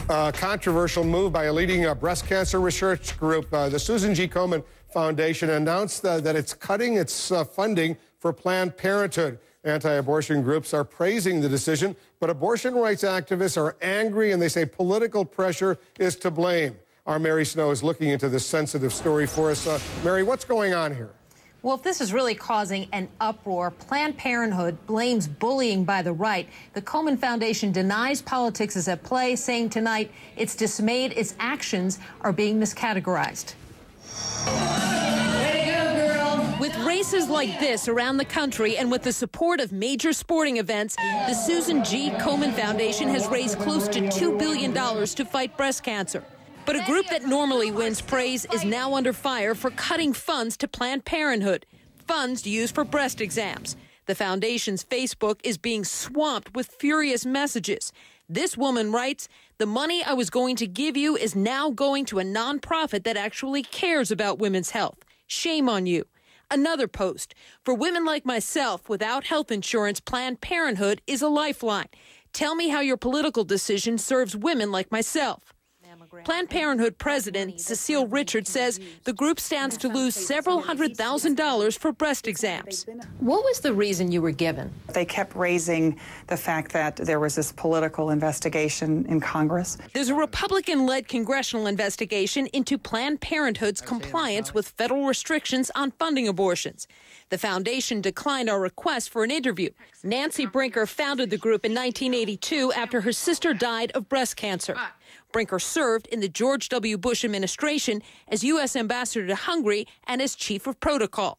Controversial move by a leading breast cancer research group. The Susan G. Komen Foundation announced that it's cutting its funding for Planned Parenthood. Anti-abortion groups are praising the decision, but abortion rights activists are angry and they say political pressure is to blame. Our Mary Snow is looking into this sensitive story for us. Mary, what's going on here? Well, if this is really causing an uproar, Planned Parenthood blames bullying by the right. The Komen Foundation denies politics is at play, saying tonight it's dismayed its actions are being miscategorized. Way to go, girl. With races like this around the country and with the support of major sporting events, the Susan G. Komen Foundation has raised close to $2 billion to fight breast cancer. But a group that normally wins praise is now under fire for cutting funds to Planned Parenthood, funds used for breast exams. The foundation's Facebook is being swamped with furious messages. This woman writes, "The money I was going to give you is now going to a nonprofit that actually cares about women's health. Shame on you." Another post, "For women like myself without health insurance, Planned Parenthood is a lifeline. Tell me how your political decision serves women like myself." Planned Parenthood President Cecile Richards says the group stands to lose several $100,000 for breast exams. What was the reason you were given? They kept raising the fact that there was this political investigation in Congress. There's a Republican-led congressional investigation into Planned Parenthood's compliance with federal restrictions on funding abortions. The foundation declined our request for an interview. Nancy Brinker founded the group in 1982 after her sister died of breast cancer. Brinker served in the George W. Bush administration as U.S. ambassador to Hungary and as chief of protocol.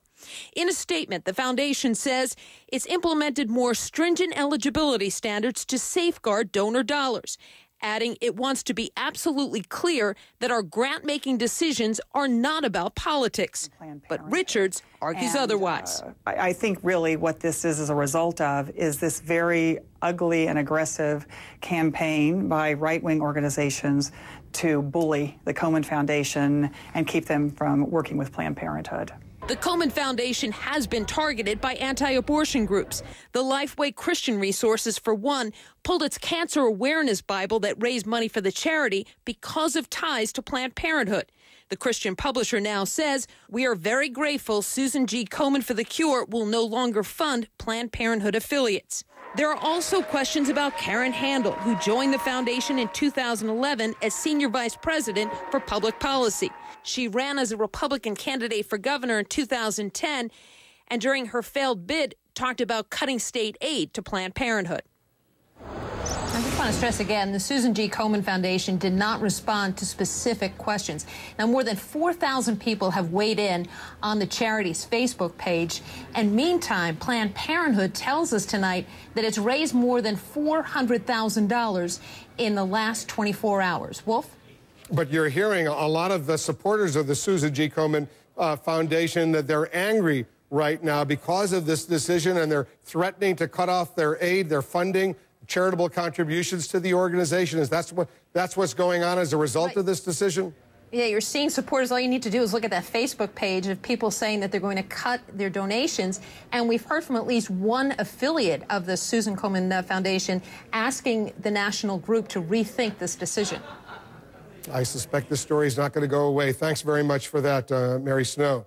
In a statement, the foundation says it's implemented more stringent eligibility standards to safeguard donor dollars, adding it wants to be absolutely clear that our grant-making decisions are not about politics. But Richards argues otherwise. I think really what this is a result of is this very ugly and aggressive campaign by right-wing organizations to bully the Komen Foundation and keep them from working with Planned Parenthood. The Komen Foundation has been targeted by anti-abortion groups. The Lifeway Christian Resources, for one, pulled its cancer awareness Bible that raised money for the charity because of ties to Planned Parenthood. The Christian publisher now says, "We are very grateful Susan G. Komen for the Cure will no longer fund Planned Parenthood affiliates." There are also questions about Karen Handel, who joined the foundation in 2011 as senior vice president for public policy. She ran as a Republican candidate for governor in 2010, and during her failed bid, talked about cutting state aid to Planned Parenthood. I just want to stress again, the Susan G. Komen Foundation did not respond to specific questions. Now, more than 4,000 people have weighed in on the charity's Facebook page. And meantime, Planned Parenthood tells us tonight that it's raised more than $400,000 in the last 24 hours. Wolf? But you're hearing a lot of the supporters of the Susan G. Komen Foundation that they're angry right now because of this decision, and they're threatening to cut off their aid, their funding, charitable contributions to the organization. That's what's going on as a result of this decision? Yeah, you're seeing supporters. All you need to do is look at that Facebook page of people saying that they're going to cut their donations. And we've heard from at least one affiliate of the Susan Komen Foundation asking the national group to rethink this decision. I suspect this story is not going to go away. Thanks very much for that, Mary Snow.